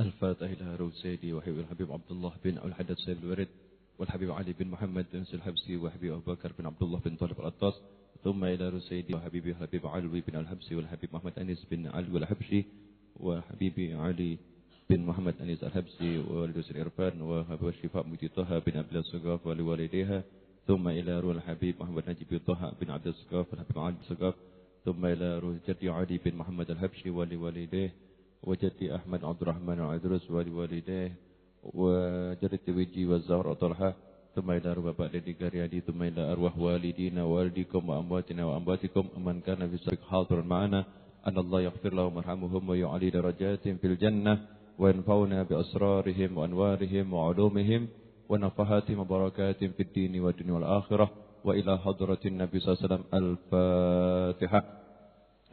الفاتح إلى روح سيدي وحبيب الحبيب عبد الله بن الحدث سيد الورد والحبيب علي بن محمد بن الحبسي وحبيب أبو بكر بن عبد الله بن طالب العطاس، ثم إلى روح سيدي وحبيبي الحبيب علوي بن الحبسي والحبيب محمد أنيس بن علوي الحبشي وحبيبي علي بن محمد أنيس الحبسي والدوس الإرفان وحبيب الشفاء مدي طه بن عبد السقاف ولوالديها، ثم إلى روح الحبيب محمد نجيب طه بن عبد السقاف والحبيب علي السقاف، ثم إلى روح جدي علي بن محمد الحبشي ولوالديه وجدي أحمد عبد الرحمن العدرس ولوالديه وجدتي ويجي والزهر طلحة، ثم إلى أرواح بابا لدي قريادي، ثم إلى أرواح والدينا ووالديكم وأمواتنا وأمواتكم من كان في السابق حاضر معنا، أن الله يغفر لهم ويرحمهم ويعلي درجاتهم في الجنة وينفعنا بأسرارهم وأنوارهم وعلومهم ونفحاتهم وبركاتهم في الدين والدنيا والآخرة، وإلى حضرة النبي صلى الله عليه وسلم. الفاتحة.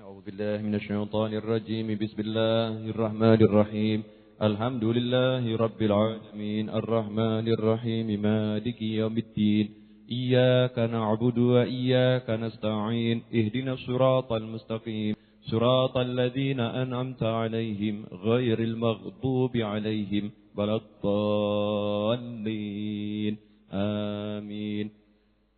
أعوذ بالله من الشيطان الرجيم. بسم الله الرحمن الرحيم. الحمد لله رب العالمين الرحمن الرحيم مالك يوم الدين، إياك نعبد وإياك نستعين، اهدنا الصراط المستقيم صراط الذين أنعمت عليهم غير المغضوب عليهم ولا الضالين. آمين.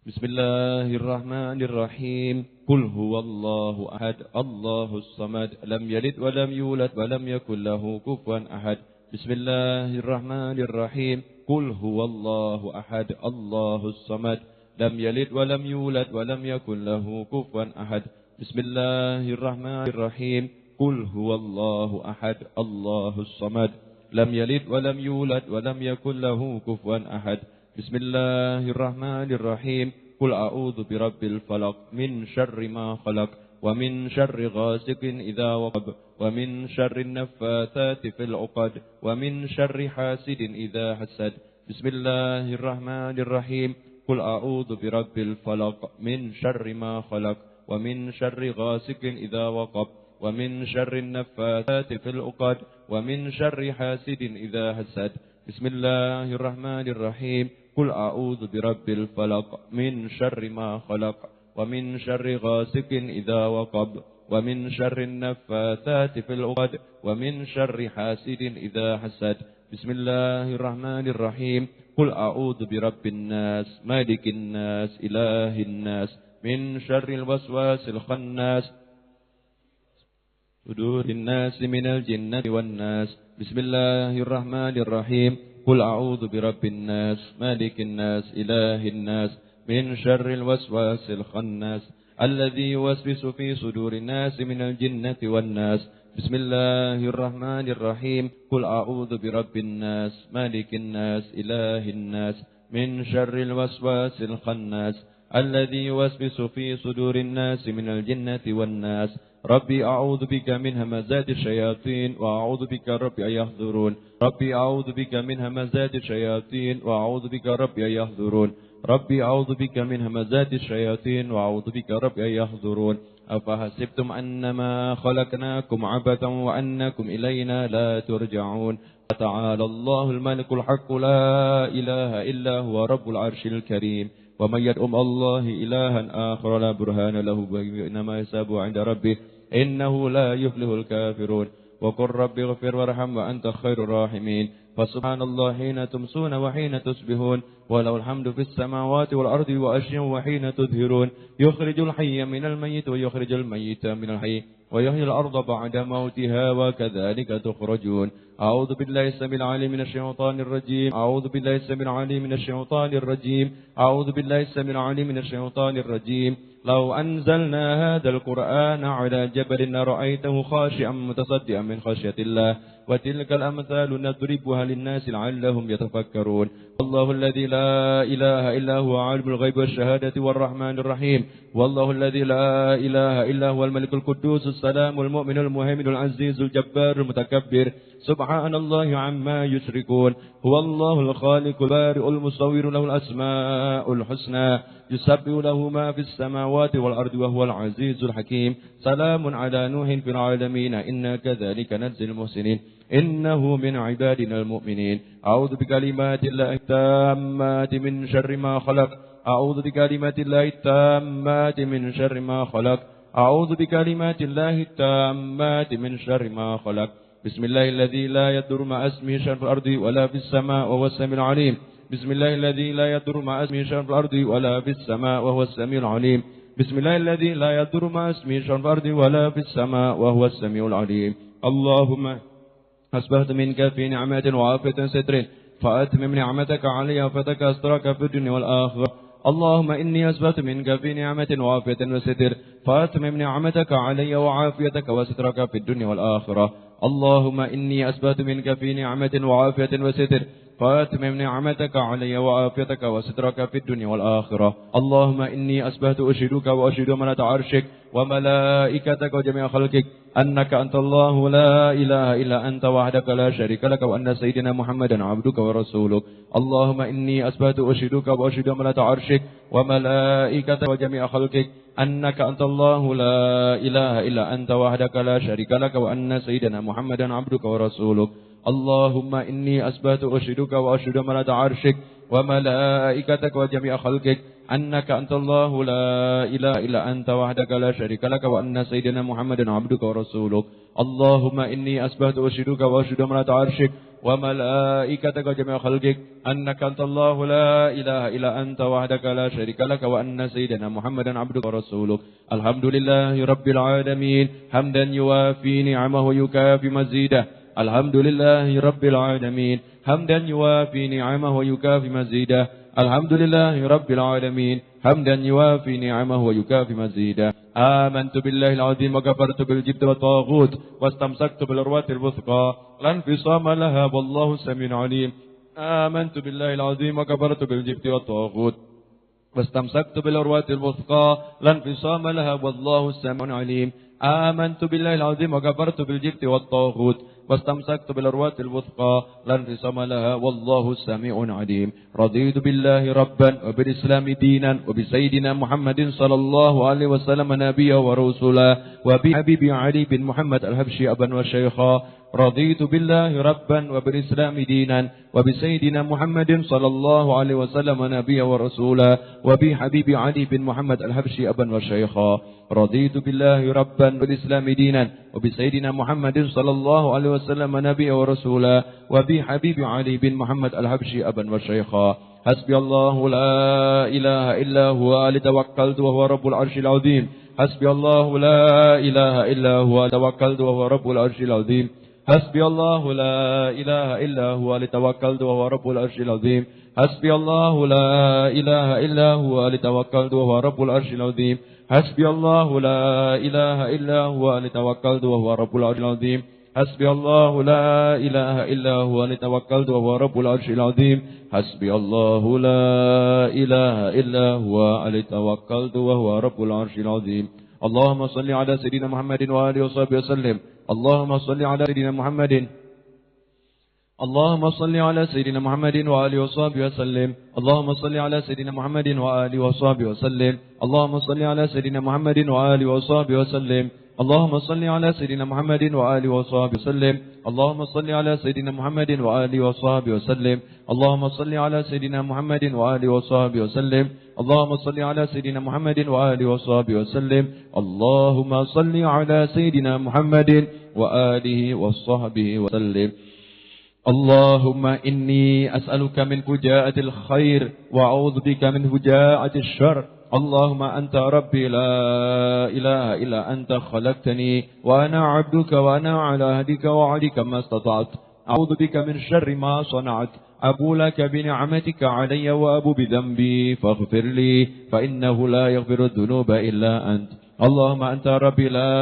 بسم الله الرحمن الرحيم. قل هو الله أحد الله الصمد لم يلد ولم يولد ولم يكن له كفوا أحد. بسم الله الرحمن الرحيم. قل هو الله أحد الله الصمد لم يلد ولم يولد ولم يكن له كفوا أحد. بسم الله الرحمن الرحيم. قل هو الله أحد الله الصمد لم يلد ولم يولد ولم يكن له كفوا أحد. بسم الله الرحمن الرحيم. قل أعوذ برب الفلق من شر ما خلق ومن شر غاسق إذا وقب ومن شر النفاثات في العقد ومن شر حاسد إذا حسد. بسم الله الرحمن الرحيم. قل أعوذ برب الفلق من شر ما خلق ومن شر غاسق إذا وقب ومن شر النفاثات في العقد ومن شر حاسد إذا حسد. بسم الله الرحمن الرحيم. قل أعوذ برب الفلق من شر ما خلق ومن شر غاسق إذا وقب ومن شر النفاثات في العقد ومن شر حاسد إذا حسد. بسم الله الرحمن الرحيم. قل أعوذ برب الناس مالك الناس إله الناس من شر الوسواس الخناس صدور الناس من الجنة والناس. بسم الله الرحمن الرحيم. قل أعوذ برب الناس مالك الناس إله الناس من شر الوسواس الخناس الذي يوسوس في صدور الناس من الجنة والناس. بسم الله الرحمن الرحيم. قل أعوذ برب الناس مالك الناس إله الناس من شر الوسواس الخناس الذي يوسوس في صدور الناس من الجنة والناس. ربي أعوذ بك من همزات الشياطين وأعوذ بك ربي أن يحضرون. ربي أعوذ بك من همزات الشياطين وأعوذ بك ربي أن يحضرون. ربي أعوذ بك من همزات الشياطين وأعوذ بك ربي أن يحضرون. أفحسبتم أنما خلقناكم عبثا وأنكم إلينا لا ترجعون. تعالى الله الملك الحق لا إله إلا هو رب العرش الكريم. ومن يدعو مع الله إلها آخر لا برهان له إنما حسابه عند ربه إنه لا يفلح الكافرون. وقل رب اغفر وارحم وأنت خير الراحمين. فسبحان الله حين تمسون وحين تصبحون وله الحمد في السماوات والأرض وأشياء وحين تظهرون. يخرج الحي من الميت ويخرج الميت من الحي ويحيي الأرض بعد موتها وكذلك تخرجون. أعوذ بالله السميع العليم من الشيطان الرجيم. أعوذ بالله السميع العليم من الشيطان الرجيم. أعوذ بالله السميع العليم من الشيطان الرجيم. لو أنزلنا هذا القرآن على جبل لرأيته خاشعا متصدعا من خشية الله وتلك الأمثال نضربها للناس لعلهم يتفكرون. الله الذي لا إله إلا هو عالم الغيب والشهادة والرحمن الرحيم. والله الذي لا إله إلا هو الملك القدوس السلام المؤمن المهيمن العزيز الجبار المتكبر. سبحان الله عما يشركون. هو الله الخالق البارئ المصور له الأسماء الحسنى يسبح له ما في السماوات والأرض وهو العزيز الحكيم. سلام على نوح في العالمين إنا كذلك نجزي المحسنين إنه من عبادنا المؤمنين. أعوذ بكلمات الله التامات من شر ما خلق. أعوذ بكلمات الله التامات من شر ما خلق. أعوذ بكلمات الله التامات من شر ما خلق. بسم الله الذي لا يضر مع اسمه شيء في الأرض ولا في السماء وهو السميع العليم بسم الله الذي لا يضر مع اسمه شيء في الأرض ولا في السماء وهو السميع العليم بسم الله الذي لا يضر مع اسمه شيء في الأرض ولا في السماء وهو السميع العليم اللهم أصبحت منك في نعمة وعافية ستر فأتمم نعمتك علي فتك أسترك في الدنيا والآخرة اللهم إني أصبحت منك في نعمة وعافية وستر فأتمم نعمتك علي وعافيتك وسترك في الدنيا والآخرة اللهم إني أصبحت منك في نعمة وعافية وستر فأتمم نعمتك علي وعافيتك وسترك في الدنيا والآخرة اللهم إني أصبحت أشهدك وأشهد ملائكة عرشك وملائكتك وجميع خلقك أنك أنت الله لا إله إلا أنت وحدك لا شريك لك وأن سيدنا محمدا عبدك ورسولك اللهم إني أصبحت أشهدك وأشهد ملائكة عرشك وملائكتك وجميع خلقك أنك أنت الله لا إله إلا أنت وحدك لا شريك لك وأن سيدنا محمدا عبدك ورسولك اللهم إني أصبحت أشهدك وأشهد ملائكة عرشك وملائكتك وجميع خلقك أنك أنت الله لا إله إلا أنت وحدك لا شريك لك وأن سيدنا محمدا عبدك ورسولك اللهم إني أصبحت أشهدك وأشهد ملائكة عرشك وملائكتك وجميع خلقك أنك أنت الله لا إله إلا أنت وحدك لا شريك لك وأن سيدنا محمدا عبدك ورسولك الحمد لله رب العالمين حمدا يوافي نعمه ويكافي مزيده الحمد لله رب العالمين حمدا يوافي نعمه ويكافي مزيده الحمد لله رب العالمين حمدا يوافي نعمه ويكافي مزيده آمنت بالله العظيم وكفرت بالجبت والطاغوت واستمسكت بالعروة الوثقى لا انفصام لها والله السميع العليم آمنت بالله العظيم وكفرت بالجبت والطاغوت واستمسكت بالعروة الوثقى لا انفصام لها والله السميع العليم آمنت بالله العظيم وكفرت بالجبت والطاغوت واستمسكت بالعروة الوثقى لا انفصام لها والله السميع العليم رضيت بالله ربا وبالإسلام دينا وبسيدنا محمد صلى الله عليه وسلم نبيا ورسولا وبحبيب علي بن محمد الحبشي أبا وشيخا رضيت بالله ربا وبالإسلام دينا وبسيدنا محمد صلى الله عليه وسلم نبيا ورسولا وبحبيب علي بن محمد الحبشي أبا وشيخا رضيت بالله ربا وبالإسلام دينا وبسيدنا محمد صلى الله عليه وسلم نبيا ورسولا وبحبيب علي بن محمد الحبشي أبا وشيخا حسبي الله لا إله إلا هو عليه توكلت وهو رب العرش العظيم حسبي الله لا إله إلا هو توكلت وهو رب العرش العظيم حسبي الله لا إله إلا هو عليه توكلت وهو رب العرش العظيم حسبي الله لا إله إلا هو عليه توكلت وهو رب العرش العظيم حسبي الله لا إله إلا هو عليه توكلت وهو رب العرش العظيم حسبي الله لا إله إلا هو عليه توكلت وهو رب العرش العظيم حسبي الله لا إله إلا هو عليه توكلت وهو رب العرش العظيم اللهم صل على سيدنا محمد وآله وصحبه وسلم اللهم صل على سيدنا محمد اللهم صل على سيدنا محمد وآله وصحبه وسلم اللهم صل على سيدنا محمد وآله وصحبه وسلم اللهم صل على سيدنا محمد وآله وصحبه وسلم اللهم صل على سيدنا محمد وآله وصحبه وسلم اللهم صل على سيدنا محمد وآله وصحبه وسلم اللهم صل على سيدنا محمد وآله وصحبه وسلم اللهم صل على سيدنا محمد وآله وصحبه وسلم اللهم صل على سيدنا محمد وآله وصحبه وسلم اللهم إني أسألك من فجاءة الخير وأعوذ بك من فجاءة الشر اللهم أنت ربي لا إله إلا أنت خلقتني وأنا عبدك وأنا على عهدك ووعدك ما استطعت أعوذ بك من شر ما صنعت أبو لك بنعمتك علي وأبو بذنبي فاغفر لي فإنه لا يغفر الذنوب إلا أنت اللهم أنت ربي لا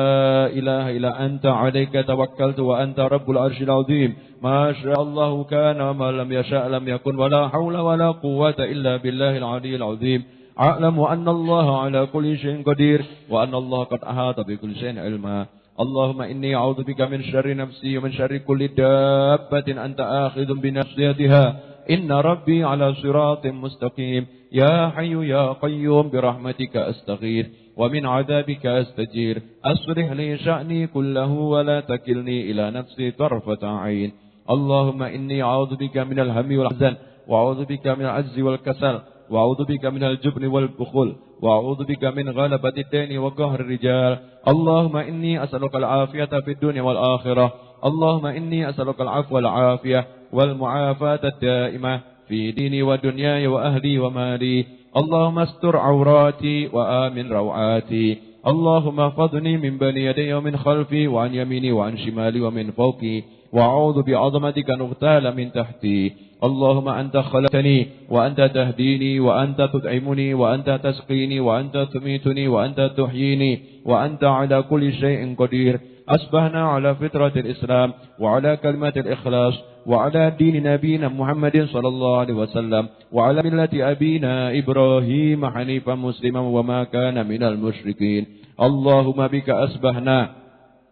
إله إلا أنت عليك توكلت وأنت رب العرش العظيم ما شاء الله كان وما لم يشاء لم يكن ولا حول ولا قوة إلا بالله العلي العظيم أعلم أن الله على كل شيء قدير وأن الله قد أحاط بكل شيء علما اللهم إني أعوذ بك من شر نفسي ومن شر كل دابة أنت آخذ بناصيتها إن ربي على صراط مستقيم يا حي يا قيوم برحمتك أستغيث ومن عذابك أستجير أصلح لي شأني كله ولا تكلني إلى نفسي طرفة عين اللهم إني أعوذ بك من الهم والحزن وأعوذ بك من العجز والكسل وأعوذ بك من الجبن والبخل وأعوذ بك من غلبة الدين وقهر الرجال اللهم إني أسألك العافية في الدنيا والآخرة اللهم إني أسألك العفو والعافية والمعافاة الدائمة في ديني ودنياي وأهلي ومالي. اللهم استر عوراتي وآمن روعاتي. اللهم احفظني من بين يدي ومن خلفي وعن يميني وعن شمالي ومن فوقي، وأعوذ بعظمتك أن أغتال من تحتي. اللهم أنت خلقتني وأنت تهديني وأنت تطعمني وأنت تسقيني وأنت تميتني وأنت تحييني وأنت على كل شيء قدير. أصبحنا على فطرة الإسلام وعلى كلمة الإخلاص وعلى دين نبينا محمد صلى الله عليه وسلم وعلى ملة أبينا إبراهيم حنيفا مسلما وما كان من المشركين. اللهم بك أصبحنا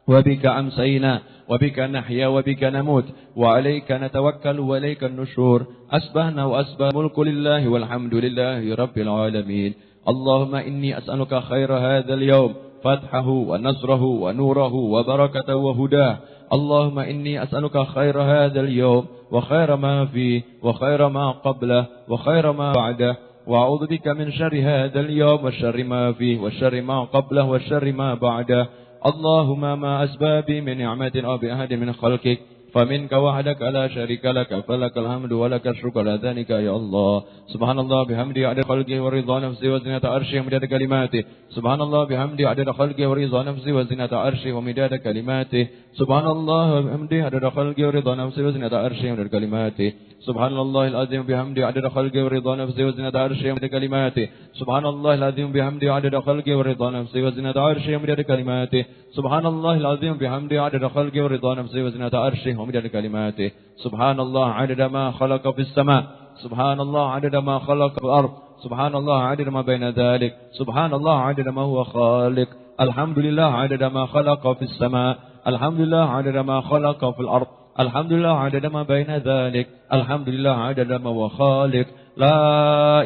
وبك أمسينا وبك نحيا وبك نموت وعليك نتوكل وإليك النشور. أصبحنا وأصبح الملك لله والحمد لله رب العالمين. اللهم إني أسألك خير هذا اليوم، فتحه ونصره ونوره وبركته وهداه. اللهم إني أسألك خير هذا اليوم وخير ما فيه وخير ما قبله وخير ما بعده، وأعوذ بك من شر هذا اليوم وشر ما فيه وشر ما قبله وشر ما بعده. اللهم ما أسبابي من نعمة أو بأحد من خلقك فمنك وحدك لا شريك لك، فلك الحمد ولك الشكر على ذلك يا الله. سبحان الله بحمده عدد خلقه ورضا نفسه وزنة عرشه ومداد كلماته. سبحان الله بحمده عدد خلقه ورضا نفسه وزنة عرشه ومداد كلماته. سبحان الله بحمده عدد خلقه ورضا نفسه وزنة عرشه ومداد كلماته. سبحان الله العظيم بحمده عدد خلقه ورضا نفسه وزنة عرشه ومداد كلماته. سبحان الله العظيم بحمده عدد خلقه ورضا نفسه وزنة عرشه ومداد كلماته. سبحان الله العظيم بحمده عدد خلقه ورضا نفسه وزنة عرشه ومداد كلماته. سبحان الله عدد ما خلق في السماء. سبحان الله عدد ما خلق في الأرض. سبحان الله عدد ما بين ذلك. سبحان الله عدد ما هو خالق. الحمد لله عدد ما خلق في السماء. الحمد لله عدد ما خلق في الأرض. الحمد لله عدد ما بين ذلك. الحمد لله عدد ما هو خالق. لا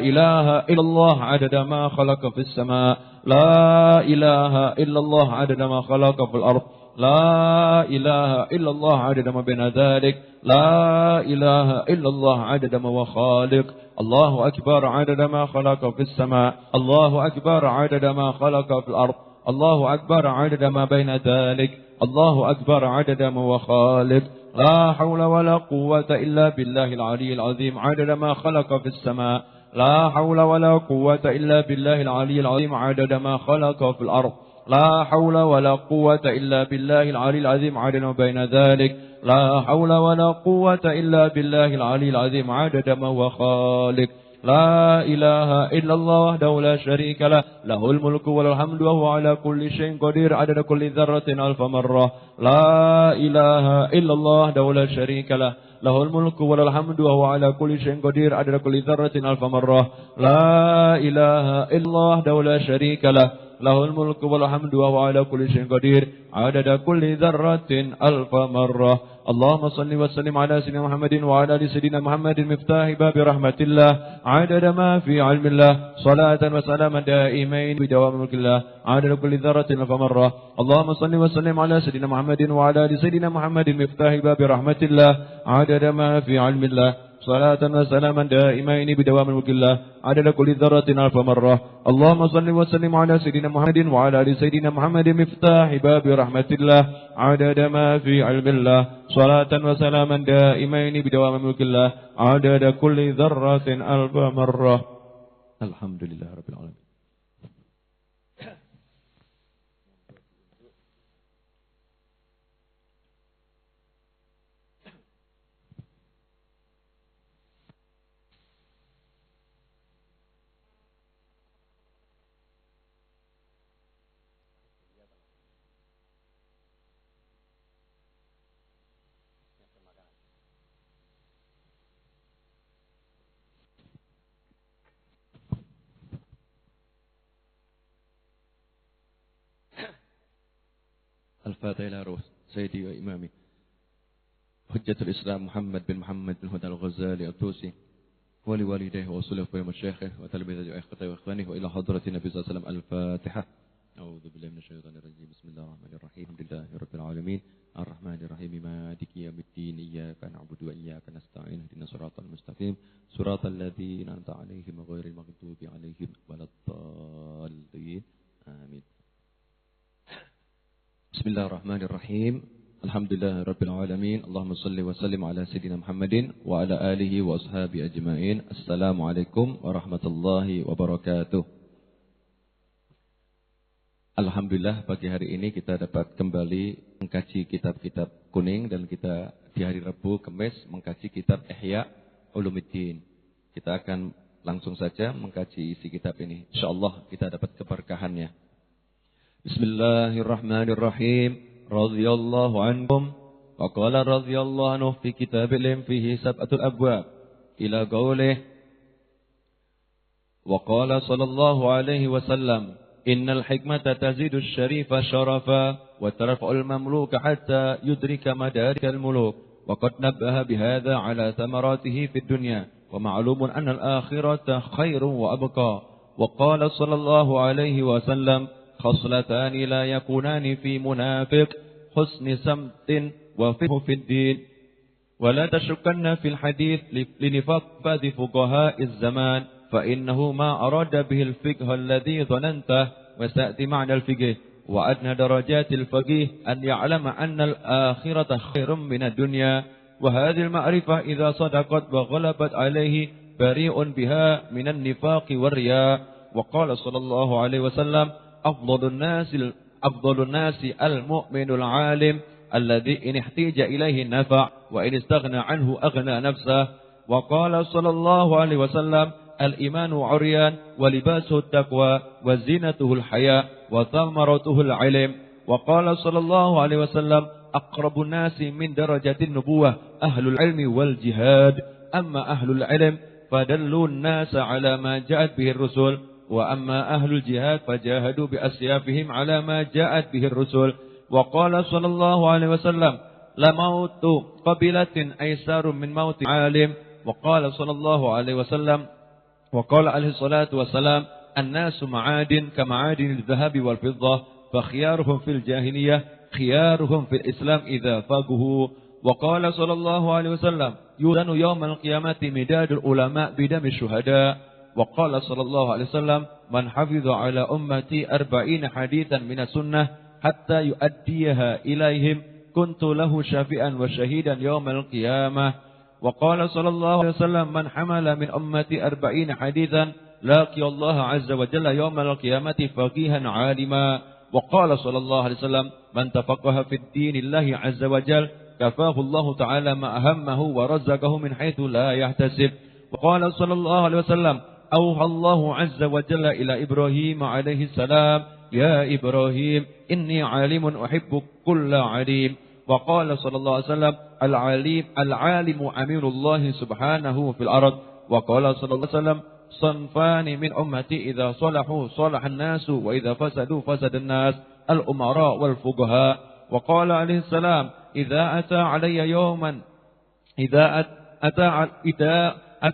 إله إلا الله عدد ما خلق في السماء. لا إله إلا الله عدد ما خلق في الأرض. لا إله إلا الله عدد ما بين ذلك. لا إله إلا الله عدد ما هو خالق. الله أكبر عدد ما خلق في السماء. الله أكبر عدد ما خلق في الأرض. الله أكبر عدد ما بين ذلك. الله أكبر عدد ما هو خالق. لا حول ولا قوة إلا بالله العلي العظيم عدد ما خلق في السماء. لا حول ولا قوة إلا بالله العلي العظيم عدد ما خلق في الأرض. لا حول ولا قوة إلا بالله العلي العظيم عدد ما بين ذلك. لا حول ولا قوة إلا بالله العلي العظيم عدد ما هو خالق. لا إله إلا الله وحده لا شريك له، له الملك وله الحمد وهو على كل شيء قدير عدد كل ذرة ألف مرة. لا إله إلا الله وحده لا شريك له، له الملك وله الحمد وهو على كل شيء قدير عدد كل ذرة ألف مرة. لا إله إلا الله وحده لا شريك له، له الملك والحمد وهو على كل شيء قدير عدد كل ذرة ألف مرة. اللهم صل وسلم على سيدنا محمد وعلى آل سيدنا محمد مفتاح باب رحمة الله عدد ما في علم الله، صلاة وسلاما دائمين بدوام ملك الله عدد كل ذرة ألف مرة. اللهم صل وسلم على سيدنا محمد وعلى آل سيدنا محمد مفتاح باب رحمة الله عدد ما في علم الله، صلاة وسلاما دائمين بدوام ملك الله عدد كل ذرة ألف مرة. اللهم صل وسلم على سيدنا محمد وعلى آل سيدنا محمد مفتاح باب رحمة الله عدد ما في علم الله، صلاة وسلاما دائمين بدوام ملك الله عدد كل ذرة ألف مرة. الحمد لله رب العالمين. الفاتحة إلى روح سيدي وإمامي حجة الإسلام محمد بن محمد بن هدى الغزالي الطوسي ولوالديه وصلفه ومشايخه وتلاميذه وإخوته وإخوانه وإلى حضرة النبي صلى الله عليه وسلم. الفاتحة. أعوذ بالله من الشيطان الرجيم. بسم الله الرحمن الرحيم. الحمد لله رب العالمين الرحمن الرحيم مالك يوم الدين إياك نعبد وإياك نستعين اهدنا الصراط المستقيم صراط الذين أنعمت عليهم غير المغضوب عليهم ولا الضالين آمين. بسم الله الرحمن الرحيم. Alhamdulillah Rabbil Alamin. Allahumma salli wa sallim ala Sayyidina Muhammadin wa ala alihi wa ashabi ajma'in. Assalamualaikum warahmatullahi wabarakatuh. Alhamdulillah pagi hari ini kita dapat kembali mengkaji kitab-kitab kuning. Dan kita di hari Rabu, Kamis mengkaji kitab Ihya Ulumuddin. Kita akan langsung saja mengkaji isi kitab ini. InsyaAllah kita dapat keberkahannya. Bismillahirrahmanirrahim. Radhiyallahu anhum wa qala radhiyallahu anhu fi kitabil fihi sab'atul abwab ila qawlihi wa qala sallallahu alaihi wasallam innal hikmata tazidu asy-syarifa syarafa wa tarfa'u al-mamluka hatta yudrika madarikal muluk wa qad nabbaha bihadza ala thamaratihi fid dunya wa ma'lumun anna al-akhirata khairun wa abqa wa qala sallallahu alaihi wasallam خصلتان لا يكونان في منافق حسن سمت وفقه في الدين ولا تشكن في الحديث لنفاق بعض فقهاء الزمان فإنه ما أراد به الفقه الذي ظننته وسأتي معنى الفقه وأدنى درجات الفقيه أن يعلم أن الآخرة خير من الدنيا وهذه المعرفة إذا صدقت وغلبت عليه بريء بها من النفاق والرياء وقال صلى الله عليه وسلم أفضل الناس المؤمن العالم الذي إن احتاج إليه نفع وإن استغنى عنه أغنى نفسه وقال صلى الله عليه وسلم الإيمان عريان ولباسه التقوى وزينته الحياء وثمرته العلم وقال صلى الله عليه وسلم أقرب الناس من درجة النبوة أهل العلم والجهاد أما أهل العلم فدلوا الناس على ما جاءت به الرسل وأما أهل الجهاد فجاهدوا بأسيافهم على ما جاءت به الرسل وقال صلى الله عليه وسلم لموت قبيلة أيسر من موت عالم وقال صلى الله عليه وسلم وقال عليه الصلاة والسلام الناس معادن كمعادن الذهب والفضة فخيارهم في الجاهلية خيارهم في الإسلام إذا فاقه وقال صلى الله عليه وسلم يوزن يوم القيامة مداد العلماء بدم الشهداء وقال صلى الله عليه وسلم من حفظ على أمتي 40 حديثا من السنة حتى يؤديها إليهم كنت له شافئا وشهيدا يوم القيامة وقال صلى الله عليه وسلم من حمل من أمتي 40 حديثا لاقي الله عز وجل يوم القيامة فقيها عالما وقال صلى الله عليه وسلم من تفقه في الدين الله عز وجل كفاه الله تعالى ما أهمه ورزقه من حيث لا يحتسب وقال صلى الله عليه وسلم أوحى الله عز وجل إلى إبراهيم عليه السلام يا إبراهيم إني عالم أحب كل عليم وقال صلى الله عليه وسلم العالم أمير الله سبحانه في الأرض وقال صلى الله عليه وسلم صنفان من أمتي إذا صلحوا صلح الناس وإذا فسدوا فسد الناس الأمراء والفقهاء وقال عليه السلام إذا أتى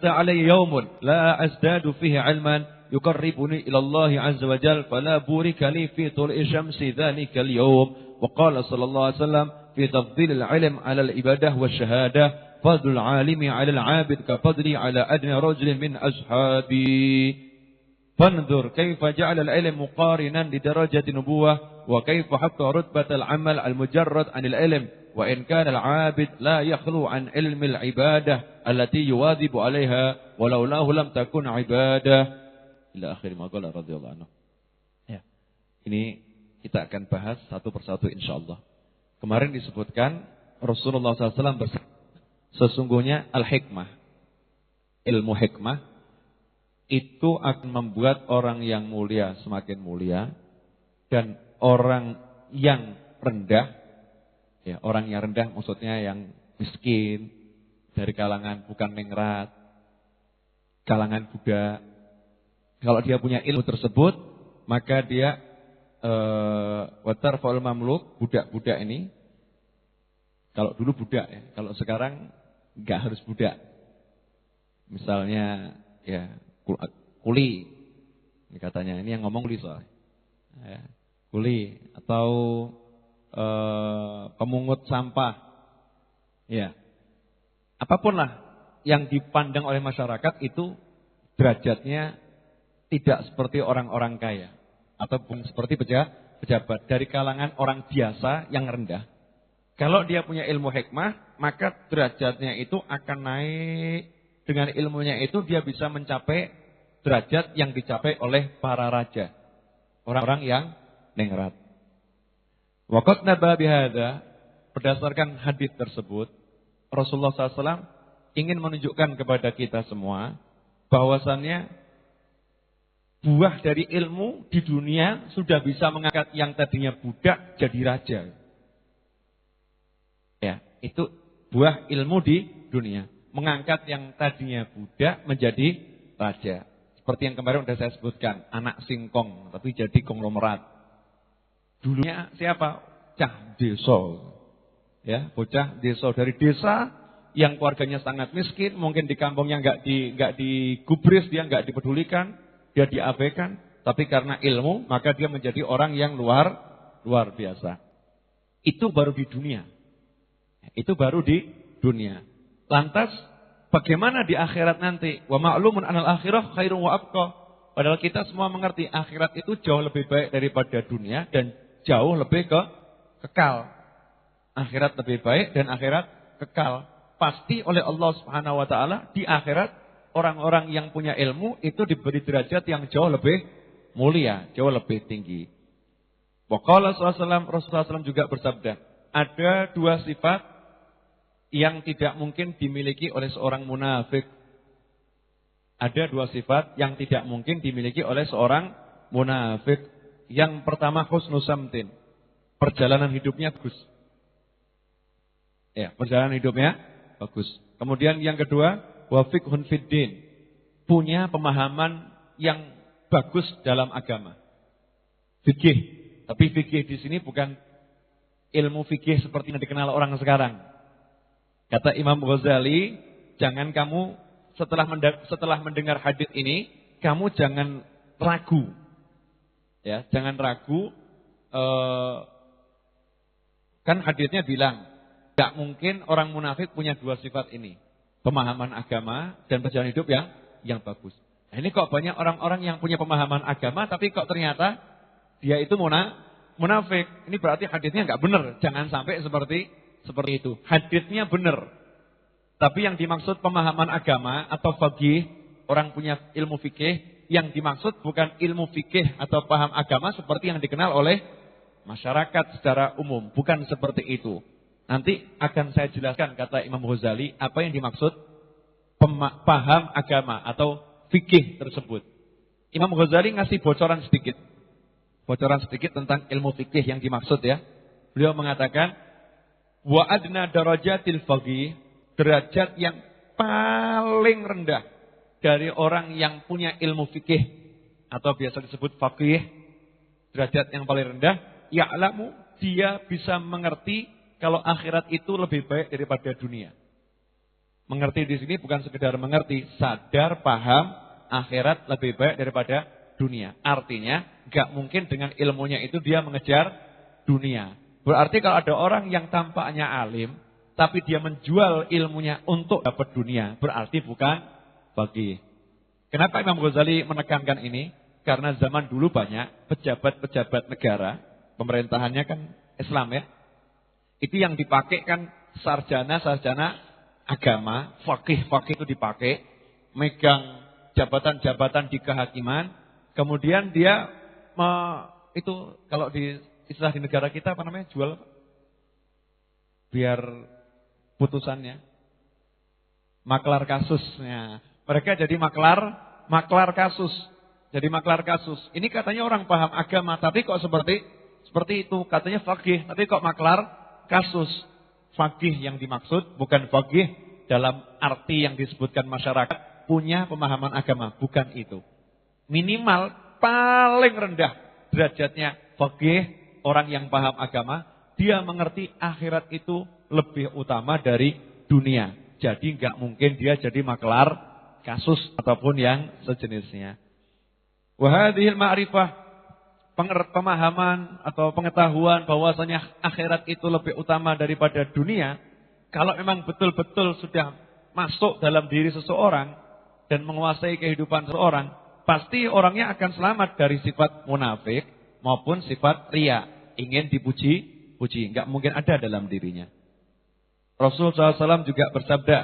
علي يوم لا أزداد فيه علما يقربني إلى الله عز وجل فلا بورك لي في طلوع شمس ذلك اليوم وقال صلى الله عليه وسلم في تفضيل العلم على العبادة والشهادة فضل العالم على العابد كفضلي على أدنى رجل من أصحابي فانظر كيف جعل العلم مقارنا لدرجة النبوة وكيف حق رتبة العمل المجرد عن العلم وإن كان العابد لا يخلو عن علم العبادة التي يواظب عليها ولولاه لم تكن عبادة إلى آخر ما قال رضي الله عنه. Ya. Ini kita akan bahas satu persatu insyaallah. Kemarin disebutkan Rasulullah SAW bersabda, sesungguhnya al-hikmah, ilmu hikmah itu akan membuat orang yang mulia semakin mulia dan orang yang rendah, ya orang yang rendah maksudnya yang miskin dari kalangan bukan ningrat, kalangan budak. Kalau dia punya ilmu tersebut, maka dia watarfa'ul mamluk, budak-budak ini. Kalau dulu budak ya, kalau sekarang enggak harus budak. Misalnya ya kuli. Ini katanya, ini yang ngomong kuli soalnya. Ya, kuli atau pemungut sampah. Ya. Apapun lah yang dipandang oleh masyarakat itu derajatnya tidak seperti orang-orang kaya ataupun seperti pejabat, dari kalangan orang biasa yang rendah. Kalau dia punya ilmu hikmah, maka derajatnya itu akan naik. Dengan ilmunya itu dia bisa mencapai derajat yang dicapai oleh para raja. Orang-orang yang ningrat. Waqad naba bihadza, berdasarkan hadis tersebut, Rasulullah SAW ingin menunjukkan kepada kita semua bahwasannya buah dari ilmu di dunia sudah bisa mengangkat yang tadinya budak jadi raja. Ya, itu buah ilmu di dunia. Mengangkat yang tadinya budak menjadi raja. Seperti yang kemarin sudah saya sebutkan, anak singkong tapi jadi konglomerat. Dulunya siapa? Cah desa. Ya, bocah desa dari desa yang keluarganya sangat miskin, mungkin di kampungnya enggak digubris, dia enggak dipedulikan, dia diabaikan, tapi karena ilmu maka dia menjadi orang yang luar biasa. Itu baru di dunia. Itu baru di dunia. Lantas bagaimana di akhirat nanti? Wa ma'lumun anal akhirah khairun wa abqa. Padahal kita semua mengerti akhirat itu jauh lebih baik daripada dunia dan jauh lebih kekal. Akhirat lebih baik dan akhirat kekal. Pasti oleh Allah Subhanahu wa taala di akhirat orang-orang yang punya ilmu itu diberi derajat yang jauh lebih mulia, jauh lebih tinggi. Wa qala Rasulullah SAW juga bersabda, ada dua sifat yang tidak mungkin dimiliki oleh seorang munafik. Ada dua sifat yang tidak mungkin dimiliki oleh seorang munafik. Yang pertama husnul samtin. Perjalanan hidupnya bagus. Ya, perjalanan hidupnya bagus. Kemudian yang kedua, wa fiqhun fid din. Punya pemahaman yang bagus dalam agama. Fikih. Tapi fikih di sini bukan ilmu fikih seperti yang dikenal orang sekarang. Kata Imam Ghazali, jangan kamu setelah mendengar hadis ini, kamu jangan ragu. Ya, jangan ragu. Kan hadisnya bilang, tidak mungkin orang munafik punya dua sifat ini. Pemahaman agama dan perjalanan hidup yang bagus. Nah, ini kok banyak orang-orang yang punya pemahaman agama, tapi kok ternyata dia itu munafik. Ini berarti hadisnya nggak benar. Jangan sampai seperti itu. Hadisnya benar. Tapi yang dimaksud pemahaman agama atau faqih, orang punya ilmu fikih, yang dimaksud bukan ilmu fikih atau paham agama seperti yang dikenal oleh masyarakat secara umum. Bukan seperti itu. Nanti akan saya jelaskan, kata Imam Ghazali, apa yang dimaksud paham agama atau fikih tersebut. Imam Ghazali ngasih bocoran sedikit. Bocoran sedikit tentang ilmu fikih yang dimaksud ya. Beliau mengatakan, wa adna darajatil faqih, derajat yang paling rendah dari orang yang punya ilmu fikih atau biasa disebut faqih, derajat yang paling rendah, ya'lamu, dia bisa mengerti kalau akhirat itu lebih baik daripada dunia. Mengerti di sini bukan sekedar mengerti, sadar, paham, akhirat lebih baik daripada dunia. Artinya, gak mungkin dengan ilmunya itu dia mengejar dunia. Berarti kalau ada orang yang tampaknya alim, tapi dia menjual ilmunya untuk dapat dunia, berarti bukan faqih. Kenapa Imam Ghazali menekankan ini? Karena zaman dulu banyak pejabat-pejabat negara, pemerintahannya kan Islam ya. Itu yang dipakai kan sarjana-sarjana agama, faqih-faqih itu dipakai, megang jabatan-jabatan di kehakiman, kemudian dia itu kalau di istilah di negara kita apa namanya? Jual apa? Biar putusannya. Maklar kasusnya. Mereka jadi maklar kasus. Jadi maklar kasus. Ini katanya orang paham agama, tapi kok seperti itu. Katanya faqih, tapi kok maklar kasus. Faqih yang dimaksud bukan faqih dalam arti yang disebutkan masyarakat punya pemahaman agama, bukan itu. Minimal paling rendah derajatnya faqih, orang yang paham agama, dia mengerti akhirat itu lebih utama dari dunia. Jadi nggak mungkin dia jadi maklar kasus ataupun yang sejenisnya. Wa hadhil ma'rifah, pemahaman atau pengetahuan bahwasanya akhirat itu lebih utama daripada dunia, kalau memang betul-betul sudah masuk dalam diri seseorang dan menguasai kehidupan seseorang, pasti orangnya akan selamat dari sifat munafik maupun sifat riya, ingin dipuji puji. Enggak mungkin ada dalam dirinya. Rasul SAW juga bersabda,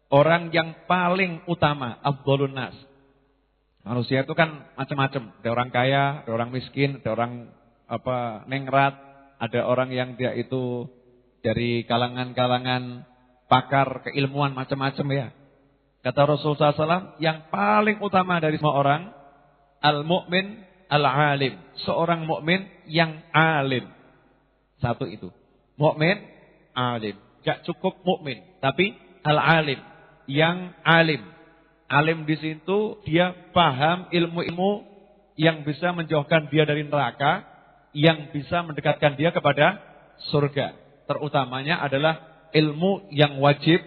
orang yang paling utama, afdhalun nas. Manusia itu kan macam-macam. Ada orang kaya, ada orang miskin, ada orang nengrat, ada orang yang dia itu dari kalangan-kalangan pakar keilmuan macam-macam ya. Kata Rasul SAW, yang paling utama dari semua orang, al-mu'min al-alim. Seorang mukmin yang alim. Satu itu. Mukmin alim. Gak cukup mukmin, tapi al-alim. Yang alim. Alim di situ dia paham ilmu-ilmu yang bisa menjauhkan dia dari neraka, yang bisa mendekatkan dia kepada surga. Terutamanya adalah ilmu yang wajib,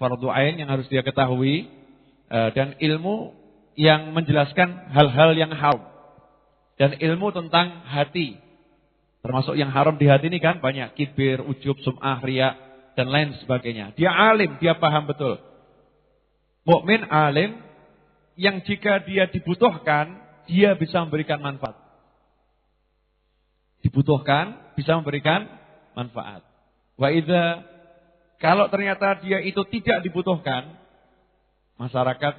fardu ain yang harus dia ketahui, dan ilmu yang menjelaskan hal-hal yang haram. Dan ilmu tentang hati. Termasuk yang haram di hati ini kan banyak. Kibir, ujub, sum'ah, riya, dan lain sebagainya. Dia alim, dia paham betul. Mukmin alim yang jika dia dibutuhkan, dia bisa memberikan manfaat. Dibutuhkan, bisa memberikan manfaat. Wa idza, kalau ternyata dia itu tidak dibutuhkan, masyarakat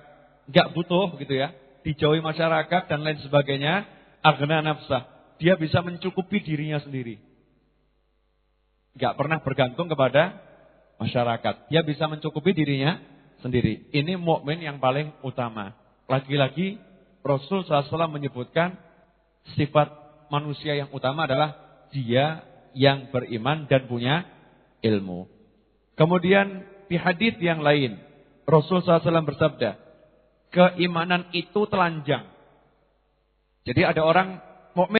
enggak butuh gitu ya, dijauhi masyarakat dan lain sebagainya, aghna nafsah, dia bisa mencukupi dirinya sendiri. Enggak pernah bergantung kepada masyarakat. Dia bisa mencukupi dirinya sendiri. Ini mukmin yang paling utama. Lagi-lagi Rasul SAW menyebutkan sifat manusia yang utama adalah dia yang beriman dan punya ilmu. Kemudian di hadis yang lain Rasul SAW bersabda, keimanan itu telanjang. Jadi ada orang mukmin